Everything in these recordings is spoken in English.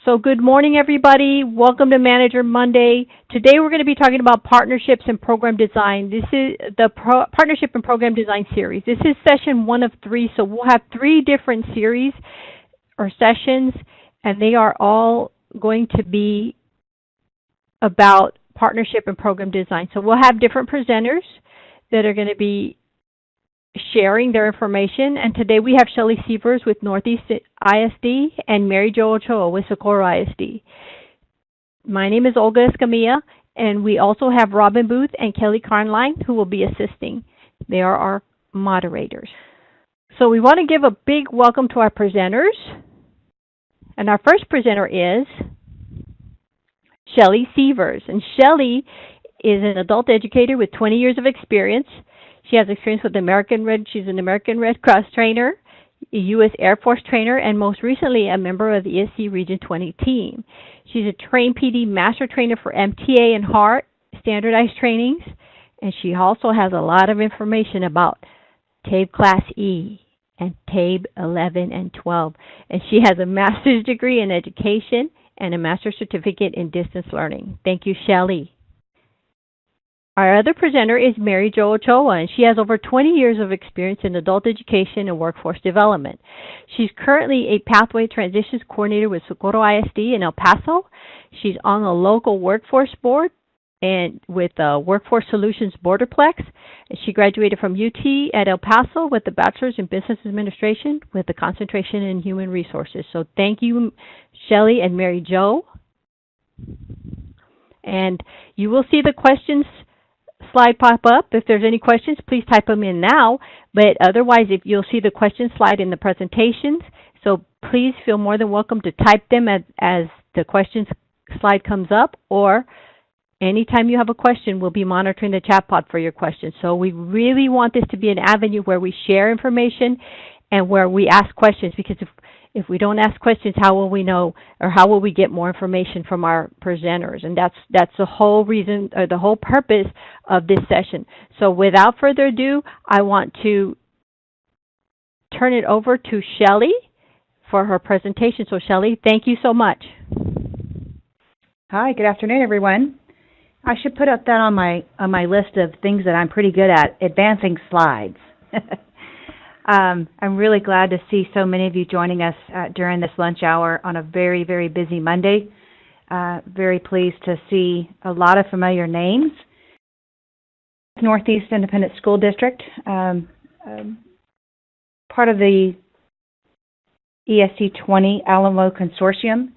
So good morning, everybody. Welcome to Manager Monday. Today we're going to be talking about partnerships and program design. This is the Partnership and Program Design series. This is session 1 of 3, so we'll have 3 different series or sessions, and they are all going to be about partnership and program design. So we'll have different presenters that are going to be sharing their information, and today we have Shelly Sievers with Northeast ISD and Mary Jo Ochoa with Socorro ISD. My name is Olga Escamilla, and we also have Robin Booth and Kelly Carnline who will be assisting. They are our moderators. So we want to give a big welcome to our presenters, and our first presenter is Shelly Sievers, and Shelly is an adult educator with 20 years of experience. She has experience with she's an American Red Cross trainer, a U.S. Air Force trainer, and most recently a member of the ESC Region 20 team. She's a trained PD master trainer for MTA and HART standardized trainings, and she also has a lot of information about TABE Class E and TABE 11 and 12. And she has a master's degree in education and a master's certificate in distance learning. Thank you, Shelly. Our other presenter is Mary Jo Ochoa, and she has over 20 years of experience in adult education and workforce development. She's currently a Pathway Transitions Coordinator with Socorro ISD in El Paso. She's on the local workforce board and with Workforce Solutions Borderplex. She graduated from UT at El Paso with a bachelor's in business administration with a concentration in human resources. So thank you, Shelly and Mary Jo. And you will see the questions slide pop up. If there's any questions, please type them in now. But otherwise, if you'll see the question slide in the presentations, so please feel more than welcome to type them as the questions slide comes up, or anytime you have a question, we'll be monitoring the chat pod for your questions. So we really want this to be an avenue where we share information and where we ask questions, because if we don't ask questions, how will we know, or how will we get more information from our presenters? And that's the whole reason, or the whole purpose of this session. So without further ado, I want to turn it over to Shelly for her presentation. So Shelly, thank you so much. Hi, good afternoon, everyone. I should put up that on my list of things that I'm pretty good at, advancing slides. I'm really glad to see so many of you joining us during this lunch hour on a very, very busy Monday. Very pleased to see a lot of familiar names. Northeast Independent School District, part of the ESC 20 Alamo Consortium,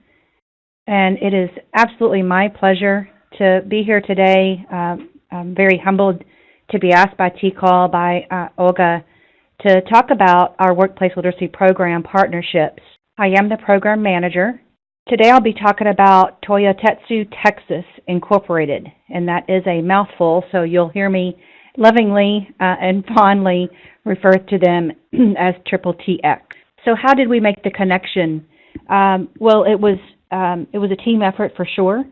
and it is absolutely my pleasure to be here today. I'm very humbled to be asked by TCAL, by Olga, to talk about our Workplace Literacy Program partnerships. I am the program manager. Today I'll be talking about Toyotetsu Texas Incorporated, and that is a mouthful, so you'll hear me lovingly and fondly refer to them as Triple TX. So how did we make the connection? Well, it was a team effort for sure.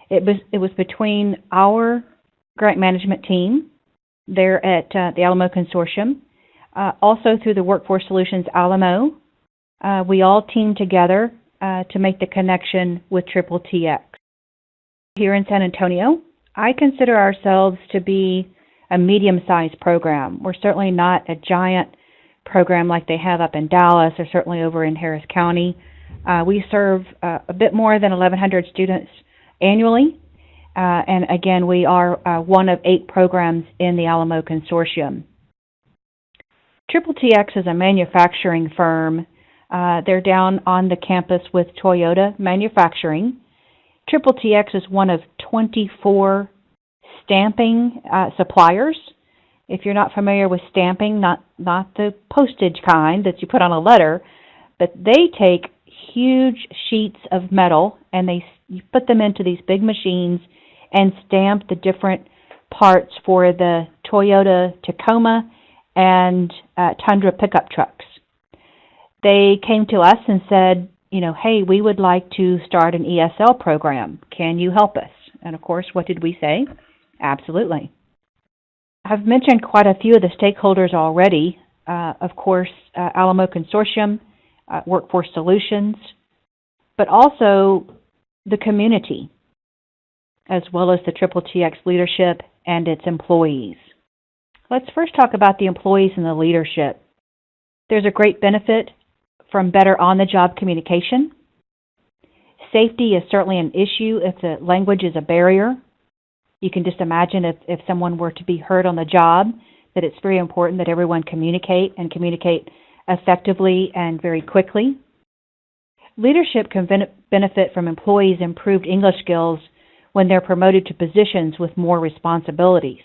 It was between our grant management team there at the Alamo Consortium, also through the Workforce Solutions Alamo. We all teamed together to make the connection with Triple TX. Here in San Antonio, I consider ourselves to be a medium-sized program. We're certainly not a giant program like they have up in Dallas, or certainly over in Harris County. We serve a bit more than 1,100 students annually, and again, we are one of 8 programs in the Alamo Consortium. Triple TX is a manufacturing firm. They're down on the campus with Toyota Manufacturing. Triple TX is one of 24 stamping suppliers. If you're not familiar with stamping, not the postage kind that you put on a letter, but they take huge sheets of metal and you put them into these big machines and stamp the different parts for the Toyota Tacoma and Tundra pickup trucks. They came to us and said, hey, we would like to start an ESL program. Can you help us? And of course, what did we say? Absolutely. I've mentioned quite a few of the stakeholders already. Of course, Alamo Consortium, Workforce Solutions, but also the community, as well as the Triple TX leadership and its employees. Let's first talk about the employees and the leadership. There's a great benefit from better on-the-job communication. Safety is certainly an issue if the language is a barrier. You can just imagine if someone were to be hurt on the job, that it's very important that everyone communicate effectively and very quickly. Leadership can benefit from employees' improved English skills when they're promoted to positions with more responsibilities.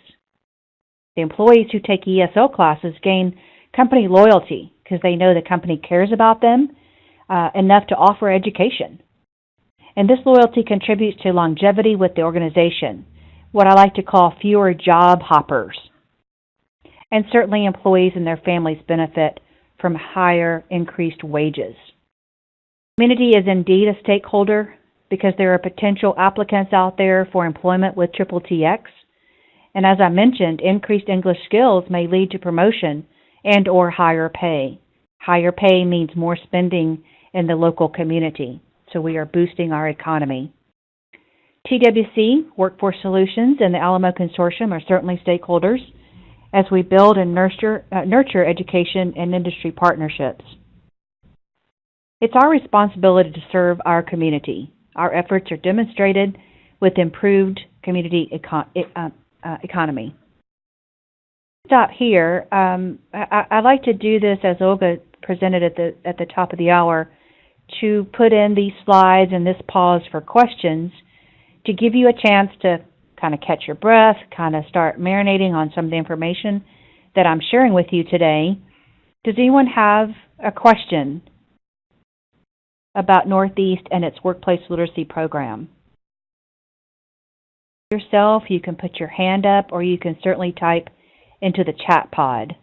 The employees who take ESL classes gain company loyalty because they know the company cares about them enough to offer education. And this loyalty contributes to longevity with the organization, what I like to call fewer job hoppers. And certainly employees and their families benefit from higher increased wages. Community is indeed a stakeholder because there are potential applicants out there for employment with Triple TX. And as I mentioned, increased English skills may lead to promotion and or higher pay. Higher pay means more spending in the local community, so we are boosting our economy. TWC, Workforce Solutions, and the Alamo Consortium are certainly stakeholders as we build and nurture education and industry partnerships. It's our responsibility to serve our community. Our efforts are demonstrated with improved community economy. Stop here. I like to do this as Olga presented at the top of the hour, to put in these slides and this pause for questions to give you a chance to kind of catch your breath, kind of start marinating on some of the information that I'm sharing with you today. Does anyone have a question about Northeast and its workplace literacy program? Yourself, you can put your hand up, or you can certainly type into the chat pod.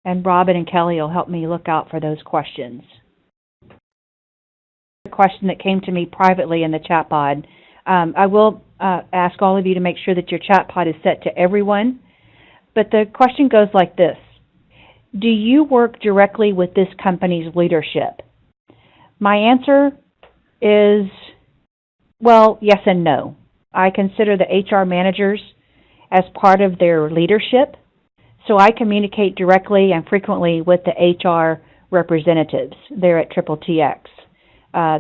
And Robin and Kelly will help me look out for those questions. A question that came to me privately in the chat pod. I will ask all of you to make sure that your chat pod is set to everyone. But the question goes like this. Do you work directly with this company's leadership? My answer is, well, yes and no. I consider the HR managers as part of their leadership, so I communicate directly and frequently with the HR representatives there at Triple TX.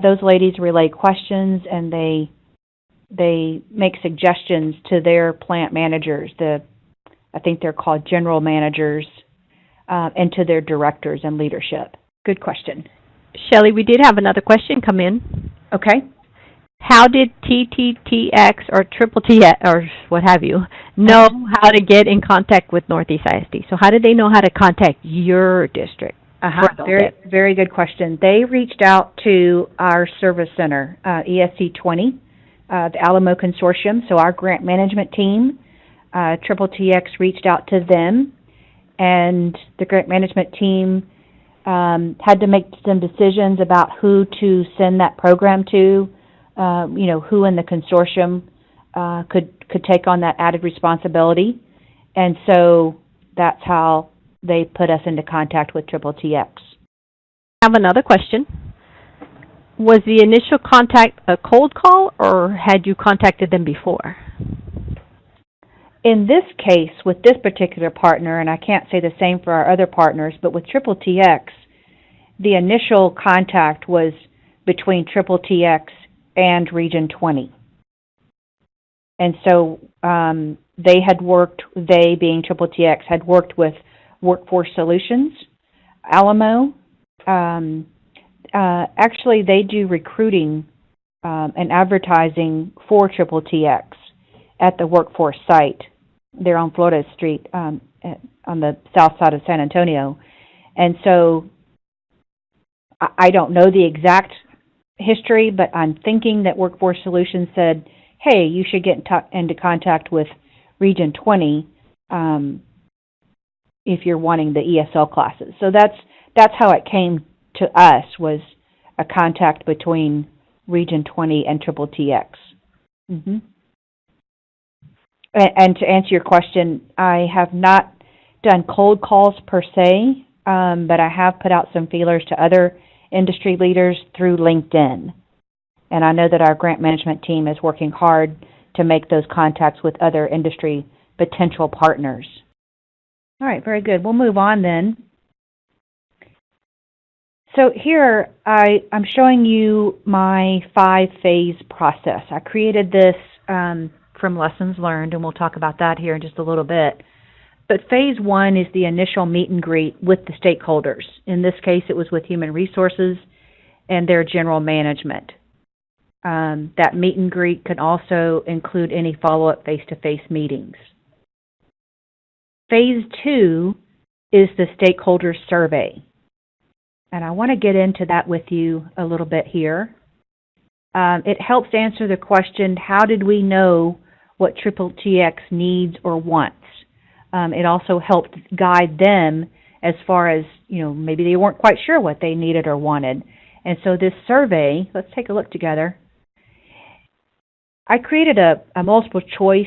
Those ladies relay questions and they make suggestions to their plant managers, I think they're called general managers, and to their directors and leadership. Good question. Shelley, we did have another question come in. Okay. How did TTTX or Triple TX or what have you know how to get in contact with Northeast ISD? So how did they know how to contact your district? Very good question. They reached out to our service center, ESC 20, the Alamo Consortium, so our grant management team. Triple TX reached out to them, and the grant management team had to make some decisions about who to send that program to, who in the consortium could take on that added responsibility. And so that's how they put us into contact with Triple TX. I have another question. Was the initial contact a cold call, or had you contacted them before? In this case, with this particular partner, and I can't say the same for our other partners, but with Triple TX, the initial contact was between Triple TX and Region 20. And so they being Triple TX, had worked with Workforce Solutions, Alamo. Actually, they do recruiting and advertising for Triple TX at the Workforce site. They're on Florida Street on the south side of San Antonio. And so I don't know the exact history, but I'm thinking that Workforce Solutions said, hey, you should get into contact with Region 20 if you're wanting the ESL classes. So that's how it came to us, was a contact between Region 20 and Triple TX. Mm-hmm. And to answer your question, I have not done cold calls per se, but I have put out some feelers to other industry leaders through LinkedIn. And I know that our grant management team is working hard to make those contacts with other industry potential partners. All right, very good. We'll move on then. So here I'm showing you my 5-phase process. I created this from lessons learned, and we'll talk about that here in just a little bit. But phase 1 is the initial meet and greet with the stakeholders. In this case, it was with Human Resources and their general management. That meet and greet can also include any follow-up face-to-face meetings. Phase 2 is the stakeholder survey. And I want to get into that with you a little bit here. It helps answer the question, how did we know what Triple TX needs or wants? It also helped guide them as far as, maybe they weren't quite sure what they needed or wanted. And so this survey, let's take a look together. I created a multiple choice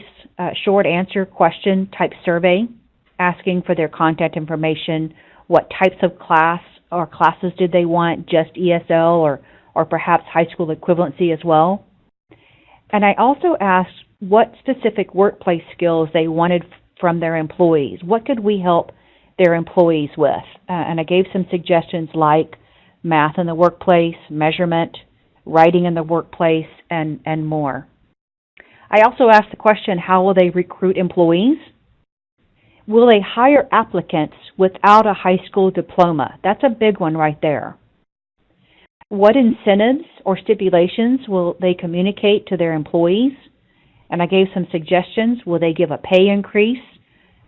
short answer question type survey asking for their contact information, what types of class or classes did they want, just ESL or perhaps high school equivalency as well. And I also asked what specific workplace skills they wanted from their employees. What could we help their employees with? And I gave some suggestions like math in the workplace, measurement, writing in the workplace, and more. I also asked the question, how will they recruit employees? Will they hire applicants without a high school diploma? That's a big one right there. What incentives or stipulations will they communicate to their employees? And I gave some suggestions. Will they give a pay increase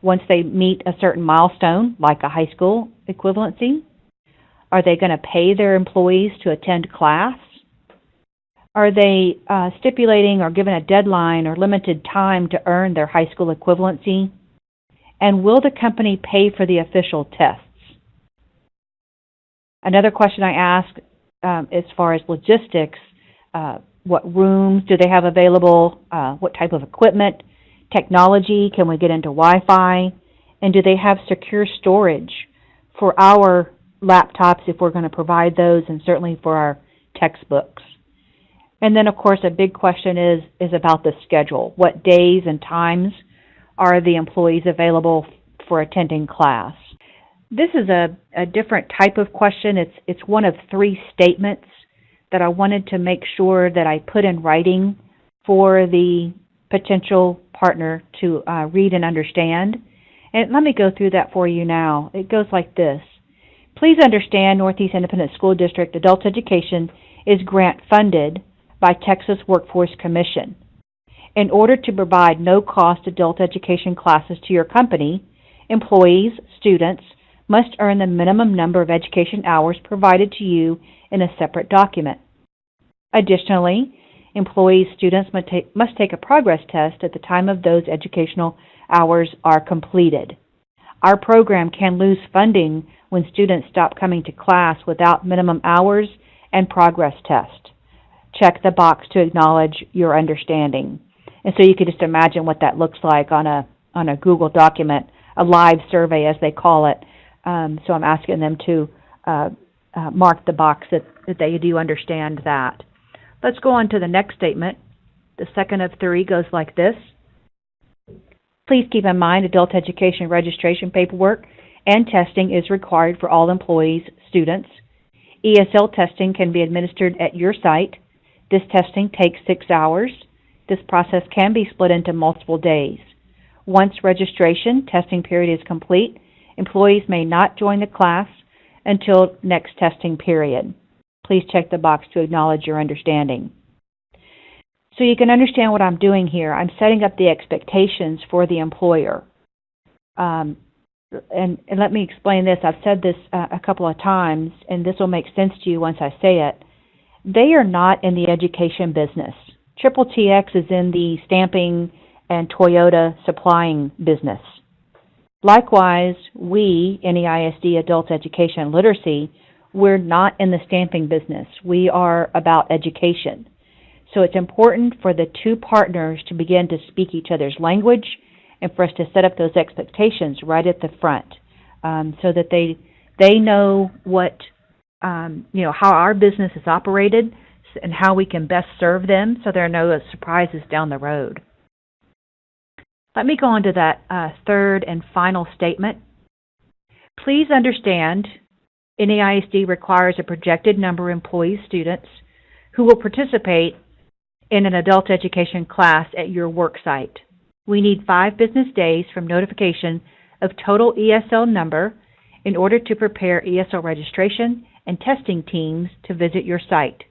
once they meet a certain milestone, like a high school equivalency? Are they going to pay their employees to attend class? Are they stipulating or given a deadline or limited time to earn their high school equivalency? And will the company pay for the official tests? Another question I asked as far as logistics, what rooms do they have available? What type of equipment? Technology, can we get into Wi-Fi? And do they have secure storage for our laptops if we're going to provide those, and certainly for our textbooks? And then, of course, a big question is about the schedule. What days and times are the employees available for attending class? This is a different type of question. It's one of 3 statements that I wanted to make sure that I put in writing for the potential partner to read and understand. And let me go through that for you now. It goes like this. Please understand Northeast Independent School District Adult Education is grant funded by Texas Workforce Commission. In order to provide no-cost adult education classes to your company, employees, students, must earn the minimum number of education hours provided to you in a separate document. Additionally, employees, students must take a progress test at the time of those educational hours are completed. Our program can lose funding when students stop coming to class without minimum hours and progress test. Check the box to acknowledge your understanding. And so you can just imagine what that looks like on a Google document, a live survey as they call it. So I'm asking them to mark the box that they do understand that. Let's go on to the next statement. The second of 3 goes like this. Please keep in mind adult education registration paperwork and testing is required for all employees, students. ESL testing can be administered at your site. This testing takes 6 hours. This process can be split into multiple days. Once registration testing period is complete, employees may not join the class until next testing period. Please check the box to acknowledge your understanding. So you can understand what I'm doing here. I'm setting up the expectations for the employer. And let me explain this. I've said this a couple of times, and this will make sense to you once I say it. They are not in the education business. Triple TX is in the stamping and Toyota supplying business. Likewise, we, NEISD Adult Education and Literacy, we're not in the stamping business. We are about education. So it's important for the 2 partners to begin to speak each other's language and for us to set up those expectations right at the front so that they know what how our business is operated and how we can best serve them so there are no surprises down the road. Let me go on to that third and final statement. Please understand, NAISD requires a projected number of employee students who will participate in an adult education class at your work site. We need 5 business days from notification of total ESL number in order to prepare ESL registration and testing teams to visit your site.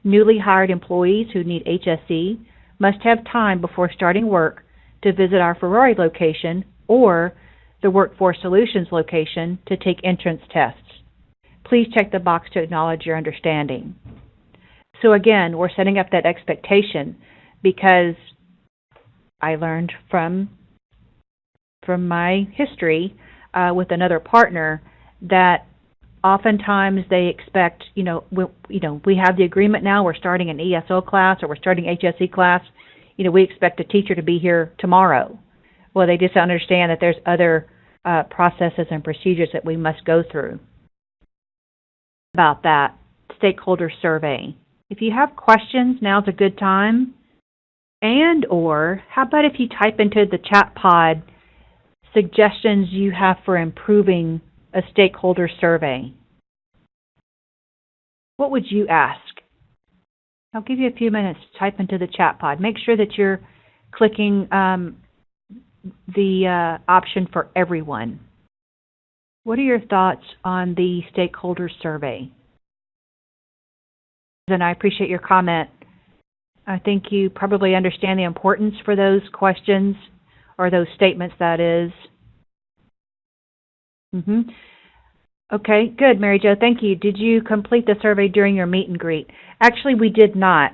Newly hired employees who need HSE must have time before starting work to visit our Ferrari location or the Workforce Solutions location to take entrance tests. Please check the box to acknowledge your understanding. So again, we're setting up that expectation because I learned from my history with another partner that oftentimes they expect, we have the agreement now, we're starting an ESL class or we're starting HSE class, we expect a teacher to be here tomorrow. Well, they just understand that there's other processes and procedures that we must go through. About that stakeholder survey. If you have questions, now's a good time. Or how about if you type into the chat pod suggestions you have for improving a stakeholder survey? What would you ask? I'll give you a few minutes to type into the chat pod. Make sure that you're clicking the option for everyone. What are your thoughts on the stakeholder survey? And I appreciate your comment. I think you probably understand the importance for those questions or those statements, that is. Okay, good, Mary Jo. Thank you. Did you complete the survey during your meet and greet? Actually, we did not.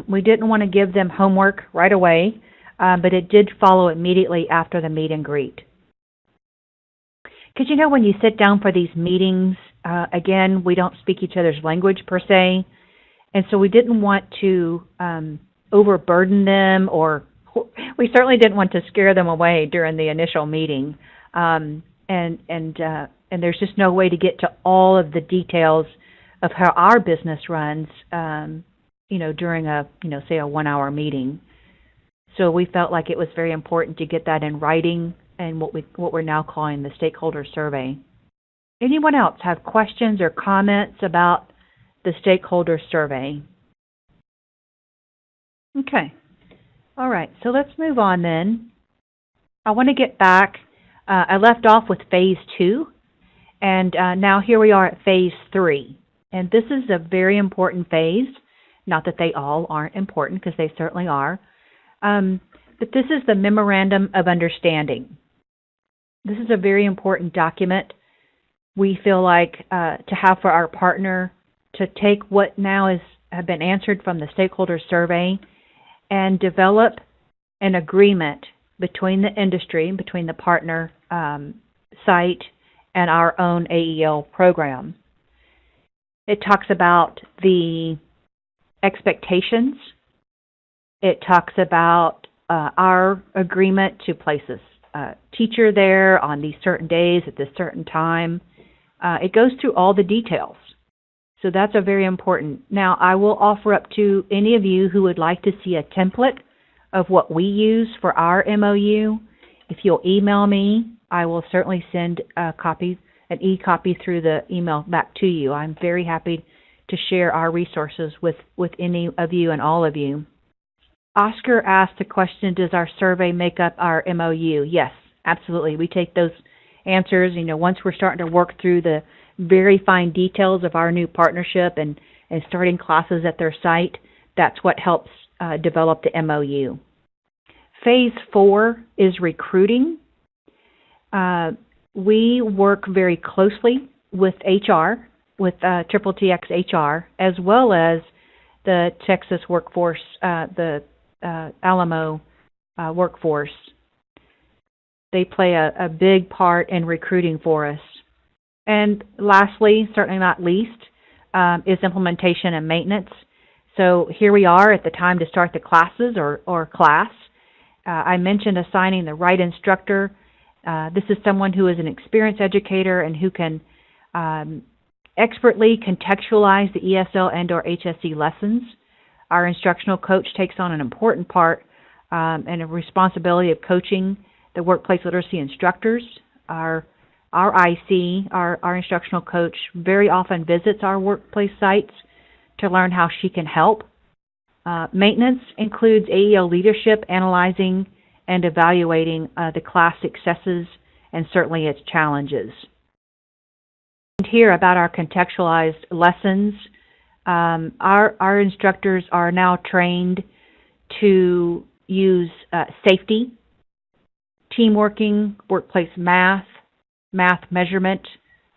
We didn't want to give them homework right away, but it did follow immediately after the meet and greet. Because when you sit down for these meetings, again, we don't speak each other's language per se, and so we didn't want to overburden them, or we certainly didn't want to scare them away during the initial meeting. And there's just no way to get to all of the details of how our business runs, during a, say a 1-hour meeting. So we felt like it was very important to get that in writing and what we're now calling the stakeholder survey. Anyone else have questions or comments about the stakeholder survey? Okay. All right. So let's move on then. I want to get back. I left off with phase 2, and now here we are at phase 3. And this is a very important phase. Not that they all aren't important, because they certainly are. But this is the Memorandum of Understanding. This is a very important document we feel like to have for our partner to take what now have been answered from the stakeholder survey and develop an agreement between the industry, between the partner site and our own AEL program. It talks about the expectations. It talks about our agreement to place a teacher there on these certain days at this certain time. It goes through all the details. So that's a very important. Now, I will offer up to any of you who would like to see a template of what we use for our MOU. If you'll email me, I will certainly send an e-copy through the email back to you. I'm very happy to share our resources with any of you and all of you. Oscar asked the question, does our survey make up our MOU? Yes, absolutely. We take those answers, once we're starting to work through the very fine details of our new partnership and starting classes at their site, that's what helps develop the MOU. Phase 4 is recruiting. We work very closely with HR, with Triple TX HR, as well as the Texas workforce, the Alamo workforce. They play a big part in recruiting for us. And lastly, certainly not least, is implementation and maintenance. So here we are at the time to start the classes or class. I mentioned assigning the right instructor. This is someone who is an experienced educator and who can expertly contextualize the ESL and/or HSE lessons. Our instructional coach takes on an important part and a responsibility of coaching the workplace literacy instructors. Our IC, our instructional coach, very often visits our workplace sites to learn how she can help. Maintenance includes AEL leadership, analyzing and evaluating the class successes and certainly its challenges. Here about our contextualized lessons. Our instructors are now trained to use safety, teamworking, workplace math measurement,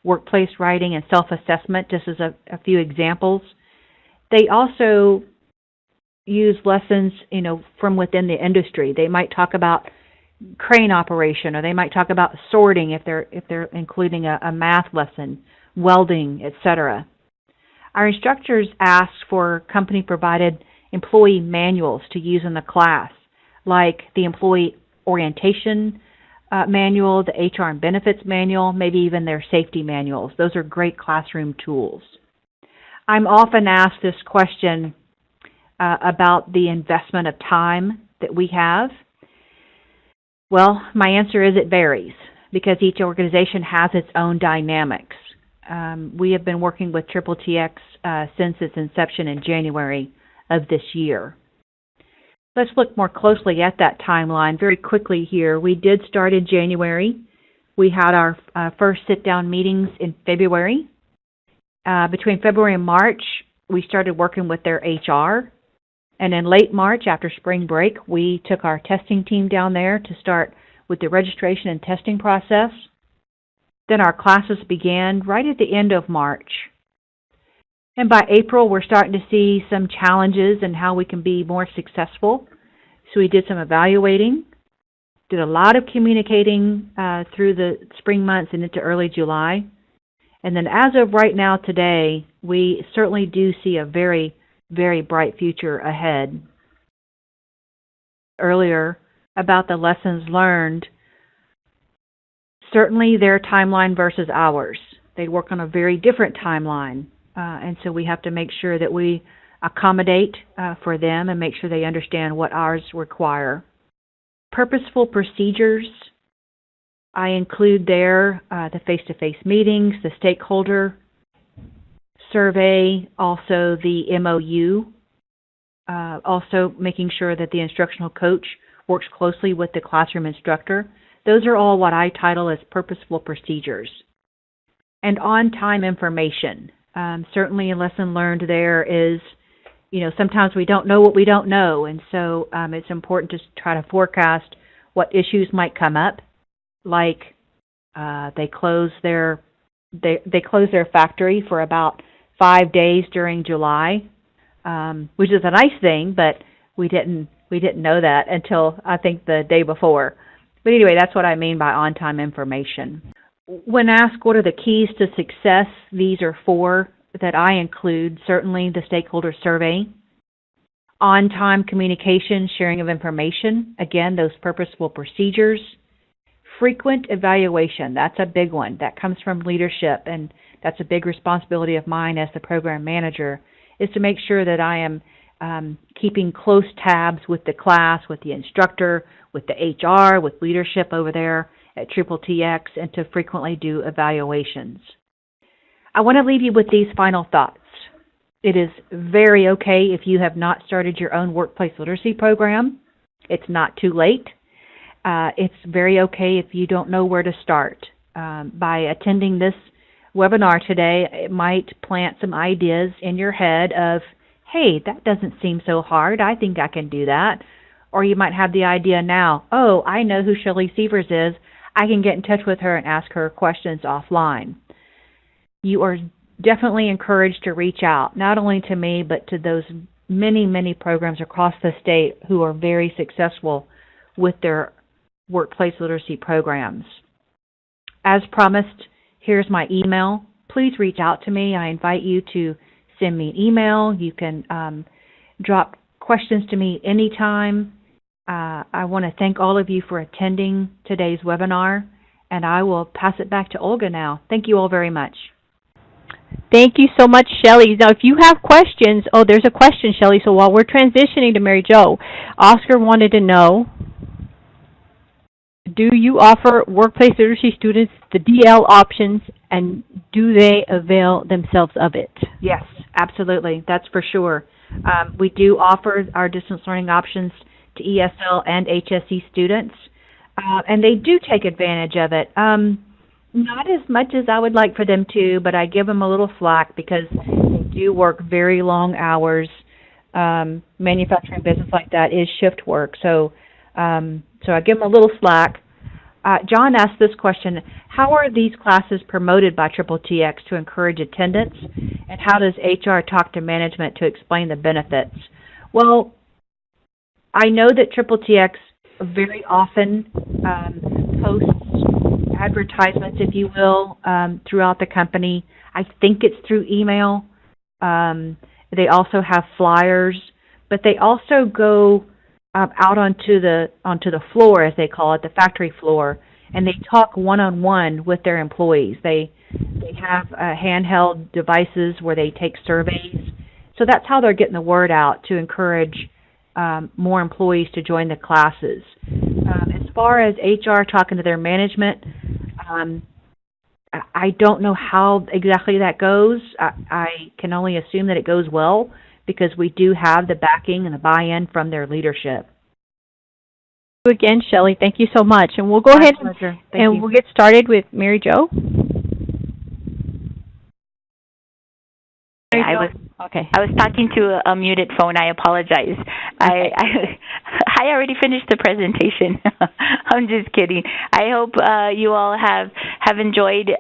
workplace writing, and self-assessment, just as a few examples. They also use lessons, from within the industry. They might talk about crane operation, or they might talk about sorting if they're including a math lesson, welding, etc. Our instructors ask for company-provided employee manuals to use in the class, like the employee orientation manual, the HR and benefits manual, maybe even their safety manuals. Those are great classroom tools. I'm often asked this question about the investment of time that we have. Well, my answer is it varies, because each organization has its own dynamics. We have been working with Triple TX since its inception in January of this year. Let's look more closely at that timeline very quickly here. We did start in January. We had our first sit-down meetings in February. Between February and March, we started working with their HR. And in late March, after spring break, we took our testing team down there to start with the registration and testing process. Then our classes began right at the end of March. And by April, we're starting to see some challenges in how we can be more successful. So we did some evaluating, did a lot of communicating through the spring months and into early July. And then as of right now today, we certainly do see a very, very bright future ahead. Earlier about the lessons learned, certainly their timeline versus ours. They work on a very different timeline. And so we have to make sure that we accommodate for them and make sure they understand what ours require. Purposeful procedures, I include there the face-to-face meetings, the stakeholder survey, also the MOU, also making sure that the instructional coach works closely with the classroom instructor. Those are all what I title as purposeful procedures. And on-time information. Certainly a lesson learned there is, sometimes we don't know what we don't know, and so it's important to try to forecast what issues might come up, like they close their factory for about 5 days during July, which is a nice thing, but we didn't know that until I think the day before. But anyway, that's what I mean by on-time information. When asked what are the keys to success, these are 4 that I include. Certainly the stakeholder survey, on-time communication, sharing of information, again, those purposeful procedures, frequent evaluation, that's a big one. That comes from leadership, and that's a big responsibility of mine as the program manager, is to make sure that I am keeping close tabs with the class, with the instructor, with the HR, with leadership over there at Triple TX, and to frequently do evaluations. I want to leave you with these final thoughts. It is very okay if you have not started your own workplace literacy program. It's not too late. It's very okay if you don't know where to start. By attending this webinar today, it might plant some ideas in your head of, hey, that doesn't seem so hard. I think I can do that. Or you might have the idea now, oh, I know who Shelley Sievers is. I can get in touch with her and ask her questions offline. You are definitely encouraged to reach out, not only to me, but to those many, many programs across the state who are very successful with their workplace literacy programs. As promised, here's my email. Please reach out to me. I invite you to send me an email. You can drop questions to me anytime. I want to thank all of you for attending today's webinar, and I will pass it back to Olga now. Thank you all very much. Thank you so much, Shelley. Now, if you have questions, oh, there's a question, Shelley. So while we're transitioning to Mary Jo, Oscar wanted to know, do you offer workplace literacy students the DL options, and do they avail themselves of it? Yes, absolutely. That's for sure. We do offer our distance learning options to ESL and HSE students, and they do take advantage of it. Not as much as I would like for them to, but I give them a little slack because they do work very long hours. Manufacturing business like that is shift work, so I give them a little slack. John asked this question: how are these classes promoted by Triple TX to encourage attendance, and how does HR talk to management to explain the benefits? Well, I know that Triple TX very often posts advertisements, if you will, throughout the company. I think it's through email. They also have flyers, but they also go out onto the floor, as they call it, the factory floor, and they talk one-on-one with their employees. They have handheld devices where they take surveys. So that's how they're getting the word out to encourage more employees to join the classes. As far as HR talking to their management, I don't know how exactly that goes. I can only assume that it goes well because we do have the backing and the buy-in from their leadership. Again, Shelley, thank you so much. And we'll go ahead and we'll get started with Mary Jo. I was talking to a muted phone. I apologize. Okay. I already finished the presentation. I'm just kidding. I hope you all have enjoyed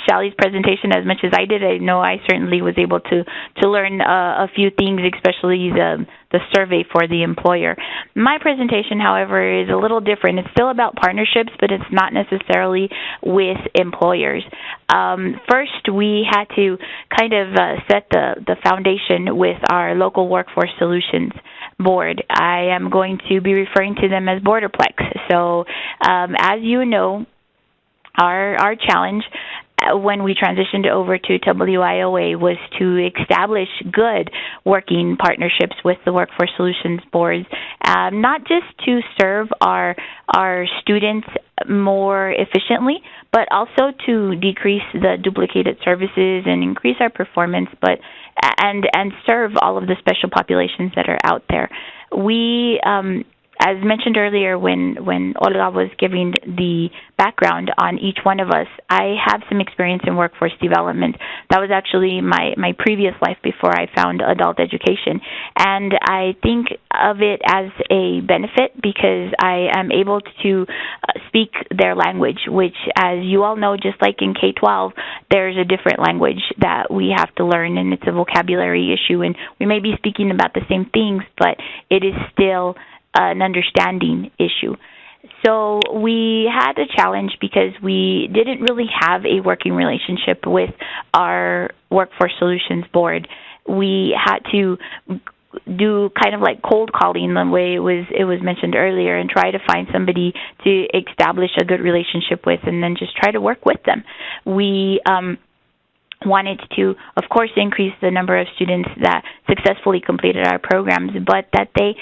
Shelley's presentation as much as I did. I know I certainly was able to learn a few things, especially the survey for the employer. My presentation, however, is a little different. It's still about partnerships, but it's not necessarily with employers. First, we had to kind of set the foundation with our local workforce solutions board. I am going to be referring to them as Borderplex. So, as you know, our challenge when we transitioned over to WIOA was to establish good working partnerships with the Workforce Solutions Boards, not just to serve our students more efficiently, but also to decrease the duplicated services and increase our performance, and serve all of the special populations that are out there. We as mentioned earlier, when Olga was giving the background on each one of us, I have some experience in workforce development. That was actually my previous life before I found adult education. And I think of it as a benefit because I am able to speak their language, which, as you all know, just like in K-12, there's a different language that we have to learn, and it's a vocabulary issue. And we may be speaking about the same things, but it is still an understanding issue. So we had a challenge because we didn't really have a working relationship with our Workforce Solutions Board. We had to do kind of like cold calling the way it was mentioned earlier, and try to find somebody to establish a good relationship with, and then just try to work with them. We wanted to, of course, increase the number of students that successfully completed our programs, but that they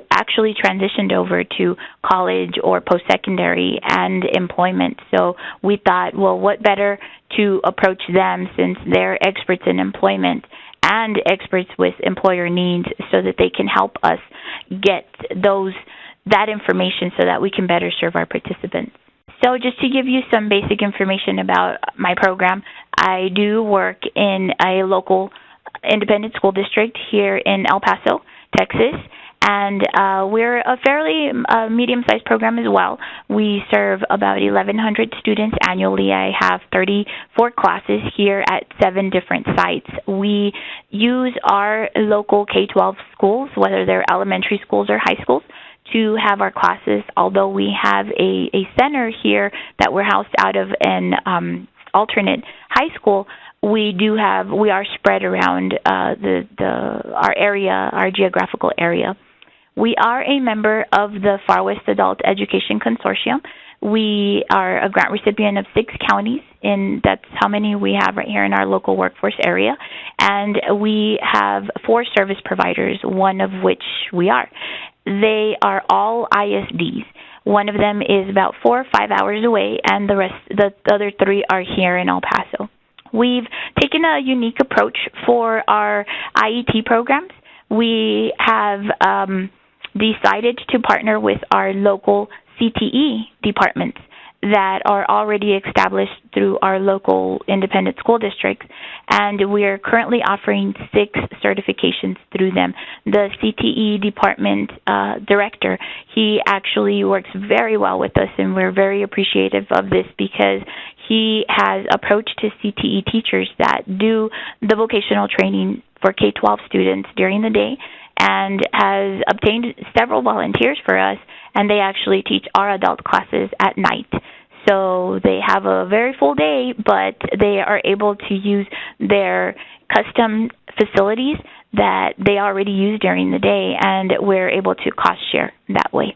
actually transitioned over to college or post-secondary and employment. So we thought, well, what better to approach them, since they're experts in employment and experts with employer needs, so that they can help us get that information so that we can better serve our participants. So just to give you some basic information about my program, I do work in a local independent school district here in El Paso, Texas, and we're a fairly medium-sized program as well. We serve about 1,100 students annually. I have 34 classes here at 7 different sites. We use our local K-12 schools, whether they're elementary schools or high schools, to have our classes, although we have a center here that we're housed out of an alternate high school. We are spread around our area, our geographical area. We are a member of the Far West Adult Education Consortium, We are a grant recipient of 6 counties, and that's how many we have right here in our local workforce area. And we have 4 service providers, one of which we are. They are all ISDs. One of them is about 4 or 5 hours away, and the other 3 are here in El Paso. We've taken a unique approach for our IET programs. We have decided to partner with our local CTE departments that are already established through our local independent school districts, and we are currently offering 6 certifications through them. The CTE department director, he actually works very well with us, and we're very appreciative of this because he has approached his CTE teachers that do the vocational training for K-12 students during the day and has obtained several volunteers for us, and they actually teach our adult classes at night. So they have a very full day, but they are able to use their custom facilities that they already use during the day, and we're able to cost share that way.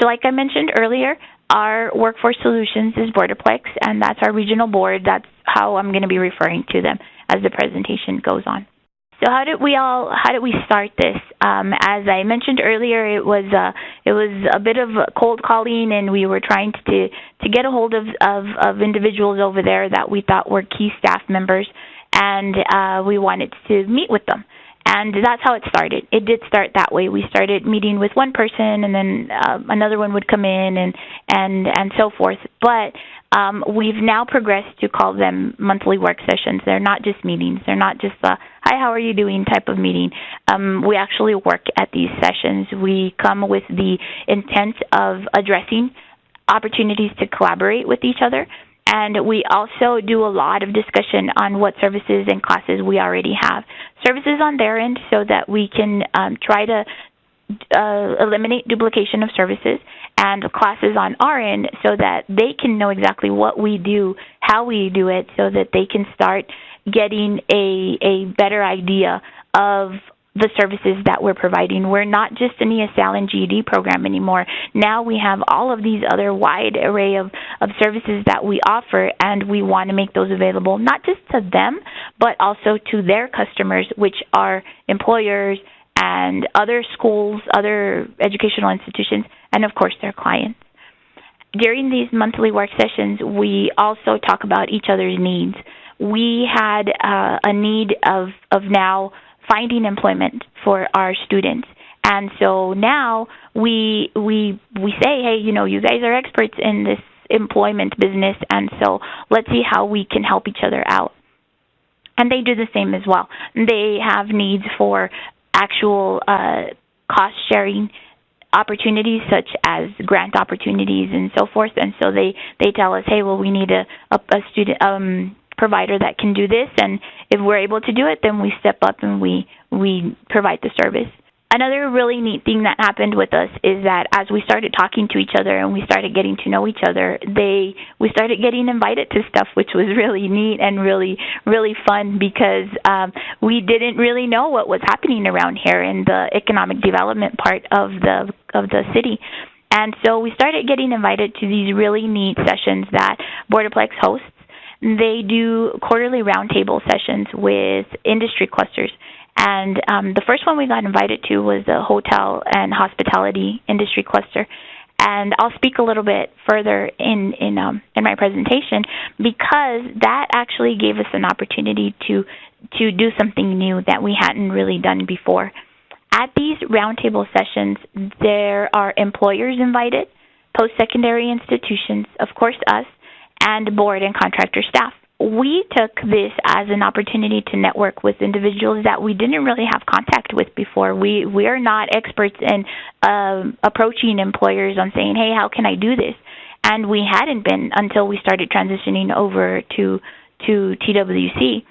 So like I mentioned earlier, our Workforce Solutions is Borderplex, and that's our regional board. That's how I'm going to be referring to them as the presentation goes on. So how did we start this? As I mentioned earlier, it was a bit of cold calling, and we were trying to get a hold of individuals over there that we thought were key staff members, and we wanted to meet with them. And that's how it started. It did start that way. We started meeting with one person, and then another one would come in, and so forth. But we've now progressed to call them monthly work sessions. They're not just meetings. They're not just a, hi, how are you doing type of meeting. We actually work at these sessions. We come with the intent of addressing opportunities to collaborate with each other. And we also do a lot of discussion on what services and classes we already have. Services on their end so that we can try to eliminate duplication of services, and classes on our end so that they can know exactly what we do, how we do it, so that they can start getting a better idea of the services that we're providing. We're not just an ESL and GED program anymore. Now we have all of these other wide array of services that we offer, and we want to make those available not just to them, but also to their customers, which are employers and other schools, other educational institutions, and of course their clients. During these monthly work sessions, we also talk about each other's needs. We had a need of now finding employment for our students. And so now we say, hey, you guys are experts in this employment business, and so let's see how we can help each other out. And they do the same as well. They have needs for actual cost-sharing opportunities, such as grant opportunities and so forth. And so they tell us, hey, well, we need a student provider that can do this, and if we're able to do it, then we step up and we provide the service. Another really neat thing that happened with us is that as we started talking to each other and we started getting to know each other, we started getting invited to stuff, which was really neat and really, really fun because we didn't really know what was happening around here in the economic development part of the city. And so we started getting invited to these really neat sessions that Borderplex hosts. They do quarterly roundtable sessions with industry clusters. And the first one we got invited to was the hotel and hospitality industry cluster. And I'll speak a little bit further in my presentation because that actually gave us an opportunity to do something new that we hadn't really done before. At these roundtable sessions, there are employers invited, post-secondary institutions, of course us, and board and contractor staff. We took this as an opportunity to network with individuals that we didn't really have contact with before. We are not experts in approaching employers on saying, hey, how can I do this? And we hadn't been until we started transitioning over to TWC.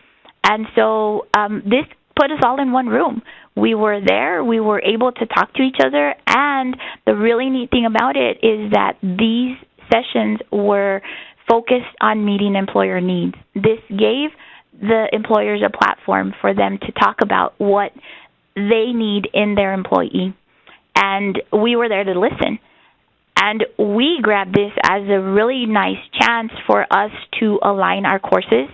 And so this put us all in one room. We were there. We were able to talk to each other. And the really neat thing about it is that these sessions were focused on meeting employer needs. This gave the employers a platform for them to talk about what they need in their employee. And we were there to listen. And we grabbed this as a really nice chance for us to align our courses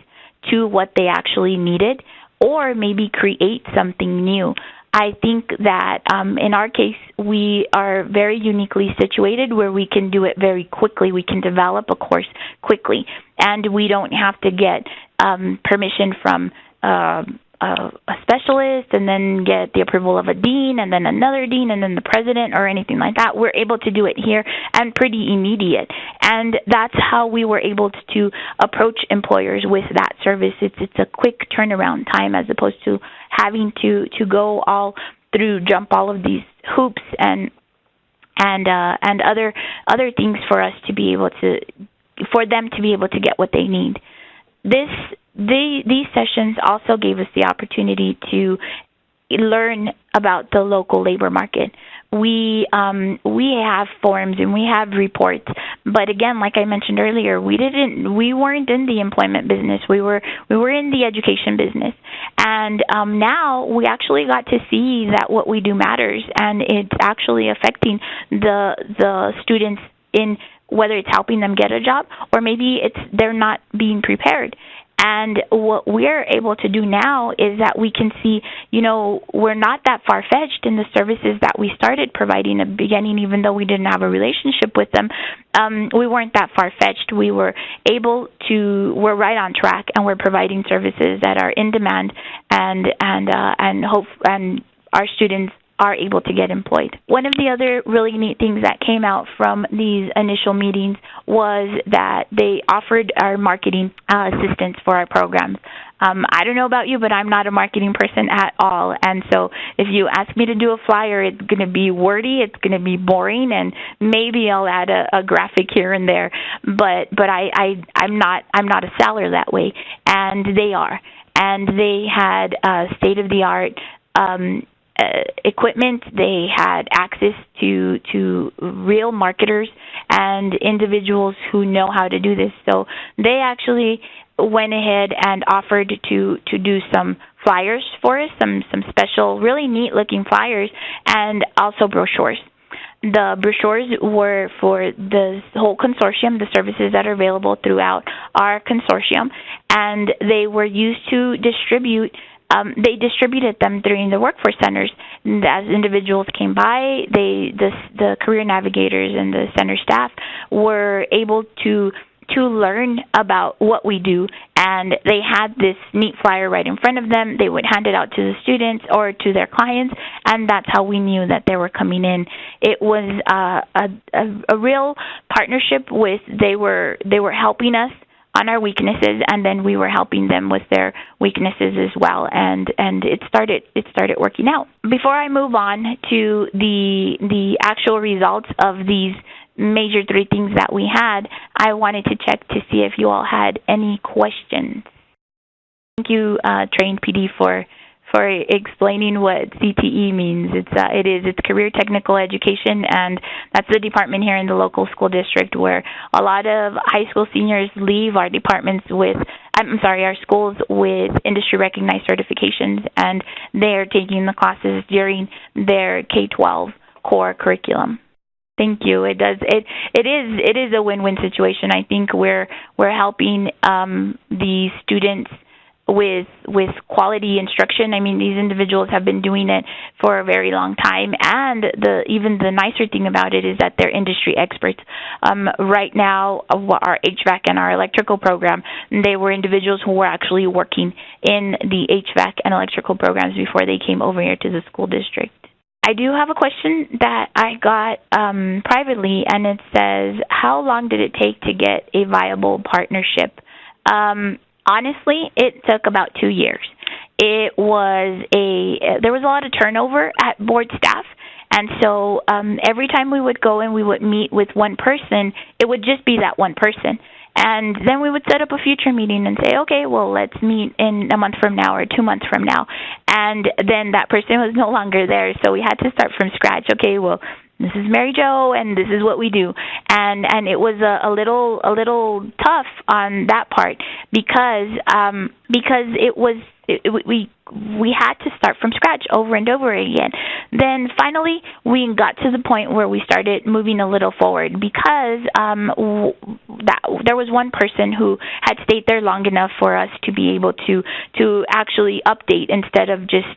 to what they actually needed, or maybe create something new. I think that in our case, we are very uniquely situated where we can do it very quickly. We can develop a course quickly, and we don't have to get permission from a specialist and then get the approval of a dean and then another dean and then the president or anything like that. We're able to do it here and pretty immediate. And that's how we were able to approach employers with that service. It's a quick turnaround time as opposed to having to go all through, jump all of these hoops and other things for us to be able to, for them to be able to get what they need. These sessions also gave us the opportunity to learn about the local labor market. We have forums and we have reports, but again, like I mentioned earlier, we weren't in the employment business. We were in the education business, and now we actually got to see that what we do matters, and it's actually affecting the students in whether it's helping them get a job or maybe they're not being prepared. And what we're able to do now is that we can see, we're not that far-fetched in the services that we started providing at the beginning, even though we didn't have a relationship with them. We weren't that far-fetched. We're right on track, and we're providing services that are in demand, and our students are able to get employed. One of the other really neat things that came out from these initial meetings was that they offered our marketing assistance for our programs. I don't know about you, but I'm not a marketing person at all, and so if you ask me to do a flyer, it's going to be wordy, it's going to be boring, and maybe I'll add a graphic here and there, but I'm not a seller that way, and they are, and they had state-of-the-art equipment. They had access to real marketers and individuals who know how to do this. So they actually went ahead and offered to do some flyers for us, some special, really neat-looking flyers, and also brochures. The brochures were for the whole consortium, the services that are available throughout our consortium, and they were used to distribute. They distributed them during the workforce centers. As individuals came by, the career navigators and the center staff were able to learn about what we do, and they had this neat flyer right in front of them. They would hand it out to the students or to their clients, and that's how we knew that they were coming in. It was a real partnership with they were helping us on our weaknesses, and then we were helping them with their weaknesses as well, and it started working out. Before I move on to the actual results of these major 3 things that we had, I wanted to check to see if you all had any questions. Thank you, Trained PD, for explaining what CTE means. It's Career Technical Education, and that's the department here in the local school district where a lot of high school seniors leave our departments our schools with industry recognized certifications, and they're taking the classes during their K-12 core curriculum. Thank you. It is a win-win situation. I think we're helping the students with quality instruction. I mean, these individuals have been doing it for a very long time, and even the nicer thing about it is that they're industry experts. Right now, our HVAC and our electrical program, they were individuals who were actually working in the HVAC and electrical programs before they came over here to the school district. I do have a question that I got privately, and it says, how long did it take to get a viable partnership? Honestly, it took about 2 years. There was a lot of turnover at board staff, and so every time we would go and we would meet with one person, it would just be that one person. And then we would set up a future meeting and say, okay, well, let's meet in a month from now or 2 months from now. And then that person was no longer there, so we had to start from scratch. Okay, well, this is Mary Jo, and this is what we do. And it was a little tough on that part because we had to start from scratch over and over again. Then finally, we got to the point where we started moving a little forward because there was one person who had stayed there long enough for us to be able to actually update instead of just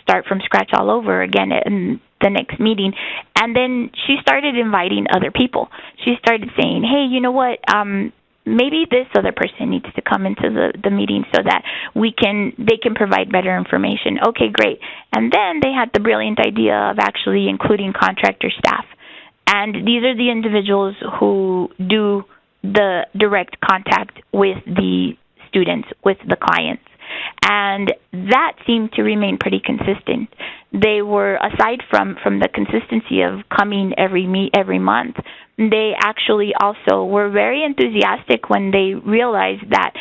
start from scratch all over again in the next meeting. And then she started inviting other people. She started saying, hey, you know what, maybe this other person needs to come into the meeting so that they can provide better information. Okay, great. And then they had the brilliant idea of actually including contractor staff. And these are the individuals who do the direct contact with the students, with the clients. And that seemed to remain pretty consistent. They were, aside from the consistency of coming every month, they actually also were very enthusiastic when they realized that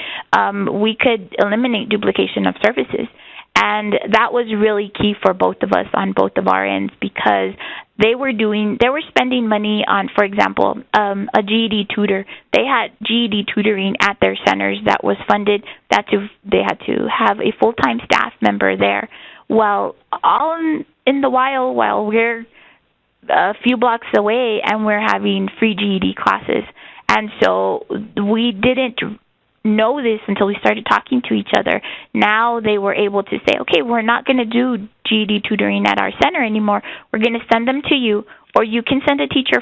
we could eliminate duplication of services. And that was really key for both of us on both of our ends because they were spending money on, for example, a GED tutor. They had GED tutoring at their centers that was funded. They had to have a full-time staff member there. Well, all in the while we're a few blocks away and we're having free GED classes. And so we didn't know this until we started talking to each other. Now they were able to say, okay, we're not going to do GED tutoring at our center anymore. We're going to send them to you, or you can send a teacher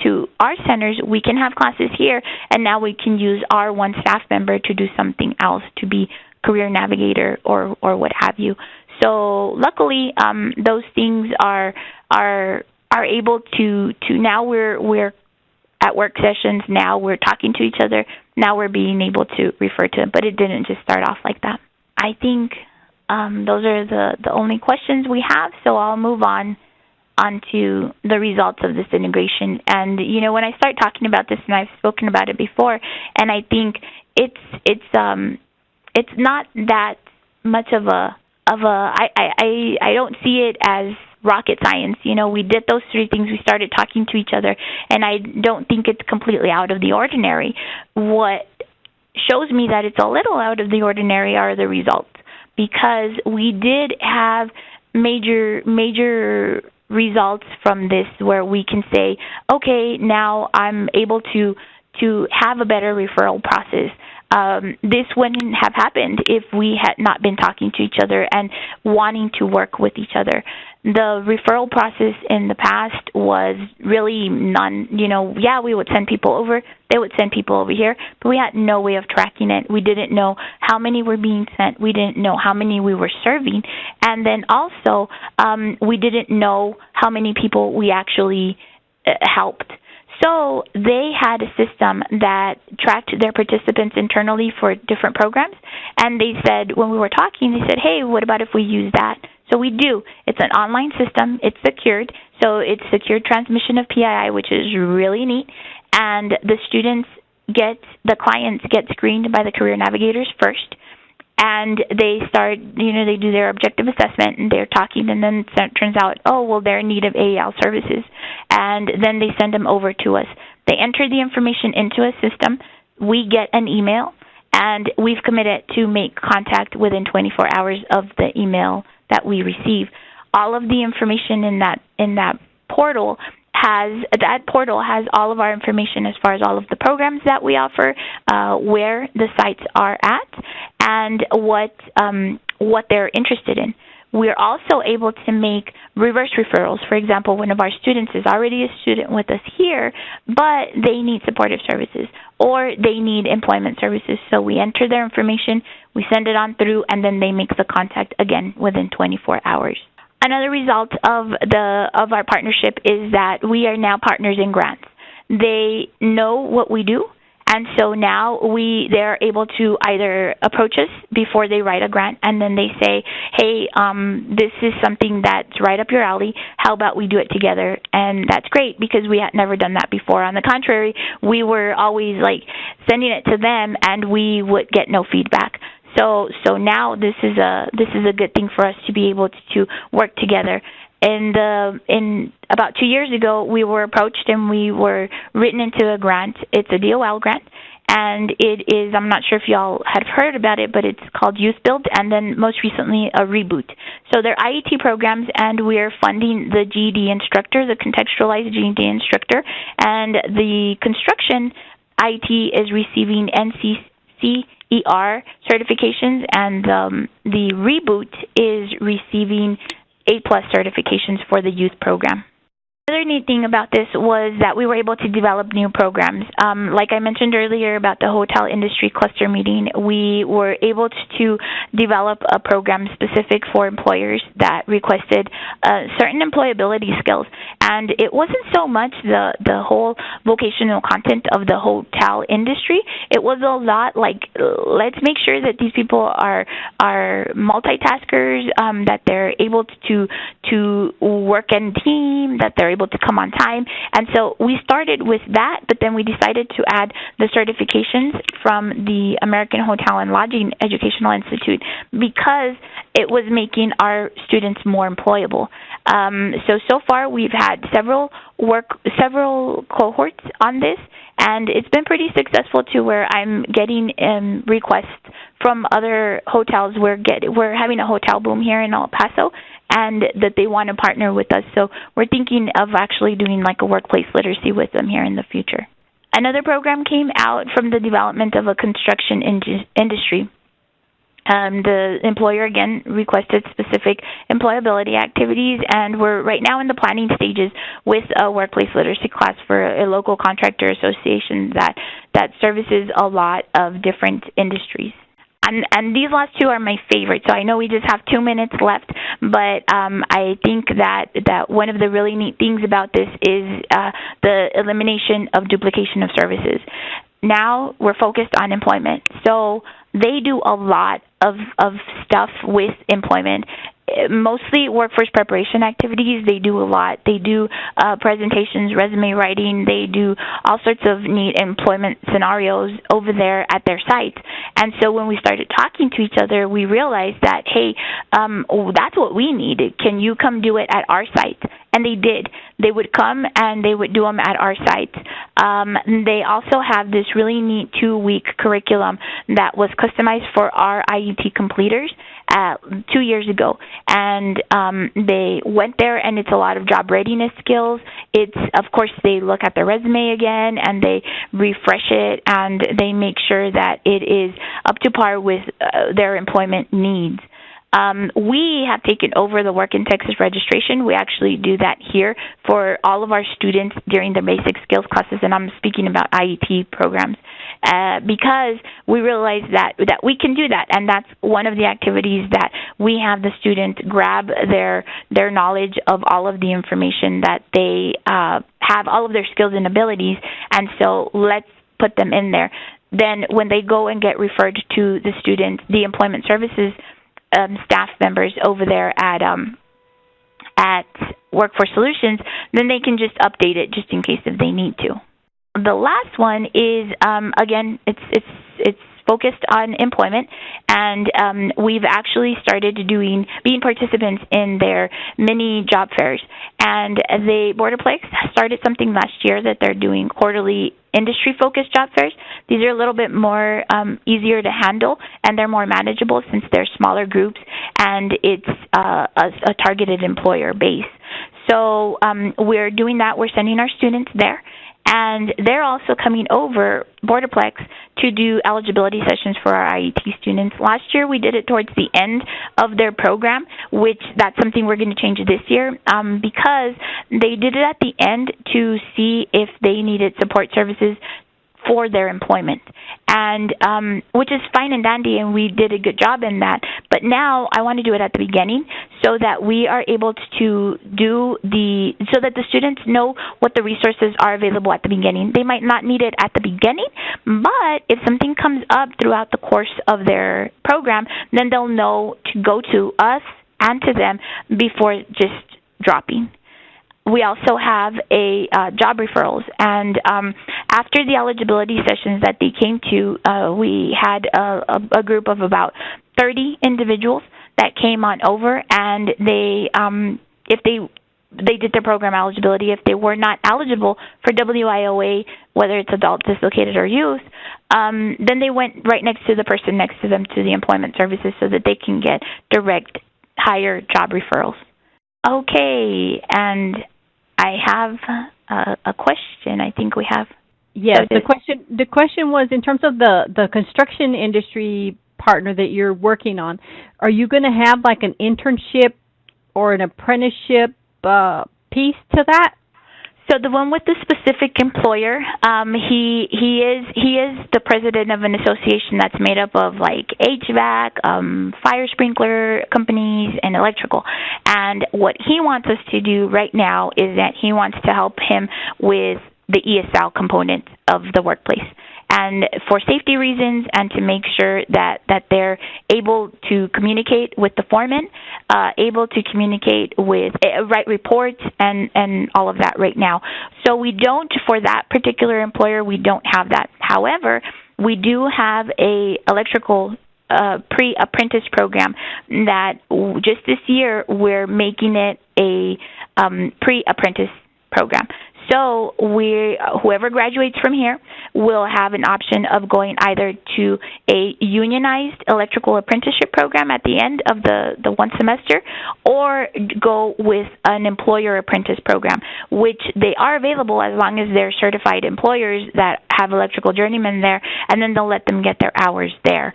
to our centers. We can have classes here, and now we can use our one staff member to do something else, to be career navigator or what have you. So luckily, those things are able to now we're at work sessions. Now we're talking to each other. Now we're being able to refer to it, but it didn't just start off like that. I think those are the only questions we have, so I'll move on to the results of this integration. And when I start talking about this, and I've spoken about it before, and I think it's not that much of a I don't see it as rocket science. We did those three things. We started talking to each other, and I don't think it's completely out of the ordinary. What shows me that it's a little out of the ordinary are the results, because we did have major results from this where we can say, okay, now I'm able to have a better referral process. This wouldn't have happened if we had not been talking to each other and wanting to work with each other. The referral process in the past was really none. We would send people over, they would send people over here, but we had no way of tracking it. We didn't know how many were being sent. We didn't know how many we were serving. And then also, we didn't know how many people we actually helped. So they had a system that tracked their participants internally for different programs, and they said, when we were talking, they said, hey, what about if we use that? So we do. It's an online system. It's secured. So it's secured transmission of PII, which is really neat. And the clients get screened by the career navigators first. And they start, they do their objective assessment, and they're talking, and then it turns out, they're in need of AEL services. And then they send them over to us. They enter the information into a system. We get an email, and we've committed to make contact within 24 hours of the email that we receive. All of the information in that portal has all of our information as far as all of the programs that we offer, where the sites are at, and what they're interested in. We're also able to make reverse referrals. For example, one of our students is already a student with us here, but they need supportive services or they need employment services. So we enter their information, we send it on through, and then they make the contact again within 24 hours. Another result of our partnership is that we are now partners in grants. They know what we do, and so now they're able to either approach us before they write a grant, and then they say, hey, this is something that's right up your alley. How about we do it together? And that's great because we had never done that before. On the contrary, we were always like sending it to them, and we would get no feedback. So now this is a good thing for us to be able to work together. And in about 2 years ago, we were approached and we were written into a grant. It's a DOL grant, and it is, I'm not sure if y'all have heard about it, but it's called Youth Build, and then most recently a Reboot. So they're IET programs, and we're funding the GED instructor, the contextualized GED instructor, and the construction IET is receiving NCCER certifications, and the Reboot is receiving A+ certifications for the youth program. The other neat thing about this was that we were able to develop new programs. Like I mentioned earlier about the hotel industry cluster meeting, we were able to develop a program specific for employers that requested certain employability skills. And it wasn't so much the whole vocational content of the hotel industry. It was a lot like, let's make sure that these people are multitaskers, that they're able to work in team, that they're able to come on time. And so we started with that, but then we decided to add the certifications from the American Hotel and Lodging Educational Institute because it was making our students more employable. So far we've had several cohorts on this, and it's been pretty successful to where I'm getting requests from other hotels. We're having a hotel boom here in El Paso, and that they want to partner with us. So we're thinking of actually doing like a workplace literacy with them here in the future. Another program came out from the development of a construction industry. The employer, again, requested specific employability activities, and we're right now in the planning stages with a workplace literacy class for a local contractor association that services a lot of different industries. And these last two are my favorite, so I know we just have 2 minutes left, but I think that one of the really neat things about this is the elimination of duplication of services. Now we're focused on employment, so they do a lot of stuff with employment. Mostly workforce preparation activities. They do a lot. They do presentations, resume writing. They do all sorts of neat employment scenarios over there at their sites. And so when we started talking to each other, we realized that, hey, that's what we needed. Can you come do it at our site? And they did. They would come and they would do them at our site. They also have this really neat 2-week curriculum that was customized for our IET completers 2 years ago. And they went there, and it's a lot of job readiness skills. It's, of course, they look at their resume again, and they refresh it, and they make sure that it is up to par with their employment needs. We have taken over the Work in Texas registration. We actually do that here for all of our students during the basic skills classes, and I'm speaking about IET programs, because we realize that we can do that, and that's one of the activities that we have the students grab their knowledge of all of the information that they have, all of their skills and abilities, and so let's put them in there. Then when they go and get referred to the employment services staff members over there at Workforce Solutions, then they can just update it just in case if they need to. The last one is again, it's focused on employment, and we've actually started being participants in their mini job fairs. And the Borderplex started something last year that they're doing quarterly industry-focused job fairs. These are a little bit more easier to handle, and they're more manageable since they're smaller groups, and it's a targeted employer base. So we're doing that. We're sending our students there. And they're also coming over Borderplex to do eligibility sessions for our IET students. Last year, we did it towards the end of their program, which that's something we're going to change this year, because they did it at the end to see if they needed support services for their employment, and which is fine and dandy, and we did a good job in that. But now I want to do it at the beginning so that we are able to so that the students know what the resources are available at the beginning. They might not need it at the beginning, but if something comes up throughout the course of their program, then they'll know to go to us and to them before just dropping. We also have a job referrals, and after the eligibility sessions that they came to, we had a group of about 30 individuals that came on over, and if they did their program eligibility, if they were not eligible for WIOA, whether it's adult, dislocated, or youth, then they went right next to the person next to them to the employment services so that they can get direct hire job referrals. Okay, and I have a question. I think we have. Yes, the question was in terms of the construction industry partner that you're working on. Are you going to have like an internship or an apprenticeship piece to that? So the one with the specific employer, he is the president of an association that's made up of like HVAC, fire sprinkler companies, and electrical. And what he wants us to do right now is that he wants to help him with the ESL component of the workplace. And for safety reasons and to make sure that they're able to communicate with the foreman, able to communicate with, write reports and all of that right now. So we don't, for that particular employer, we don't have that. However, we do have a electrical pre-apprentice program that just this year we're making it a pre-apprentice program. So whoever graduates from here will have an option of going either to a unionized electrical apprenticeship program at the end of the one semester, or go with an employer apprentice program, which they are available as long as they're certified employers that have electrical journeymen there, and then they'll let them get their hours there.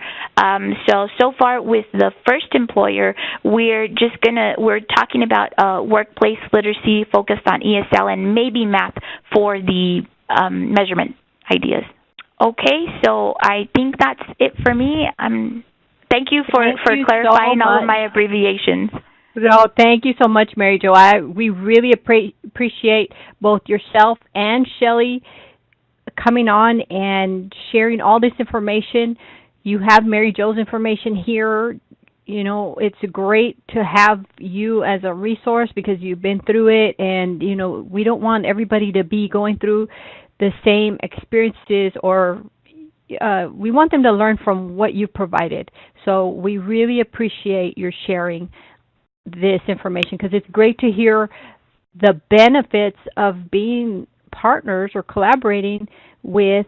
So far with the first employer, we're talking about workplace literacy focused on ESL and maybe math for the measurement ideas. Okay, so I think that's it for me. Thank you for clarifying all of my abbreviations. No, thank you so much, Mary Jo. We really appreciate both yourself and Shelley coming on and sharing all this information. You have Mary Jo's information here. You know, it's great to have you as a resource because you've been through it, and, you know, we don't want everybody to be going through the same experiences, or we want them to learn from what you've provided. So we really appreciate your sharing this information because it's great to hear the benefits of being partners or collaborating with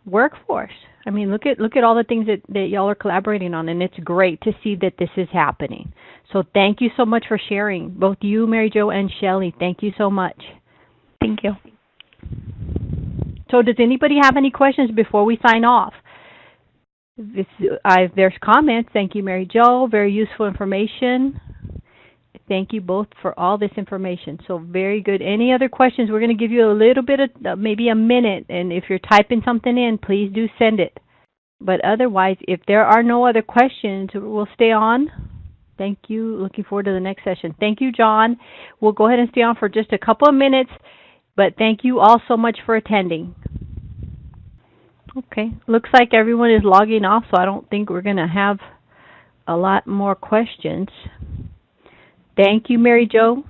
workforce. I mean, look at all the things that y'all are collaborating on, and it's great to see that this is happening. So thank you so much for sharing, both you, Mary Jo, and Shelley. Thank you so much. Thank you. So does anybody have any questions before we sign off? There's comments. Thank you, Mary Jo. Very useful information. Thank you both for all this information. So very good. Any other questions? We're going to give you a little bit of, maybe a minute, and if you're typing something in, please do send it. But otherwise, if there are no other questions, we'll stay on. Thank you. Looking forward to the next session. Thank you, John. We'll go ahead and stay on for just a couple of minutes, but thank you all so much for attending. Okay. Looks like everyone is logging off, so I don't think we're going to have a lot more questions. Thank you, Mary Jo.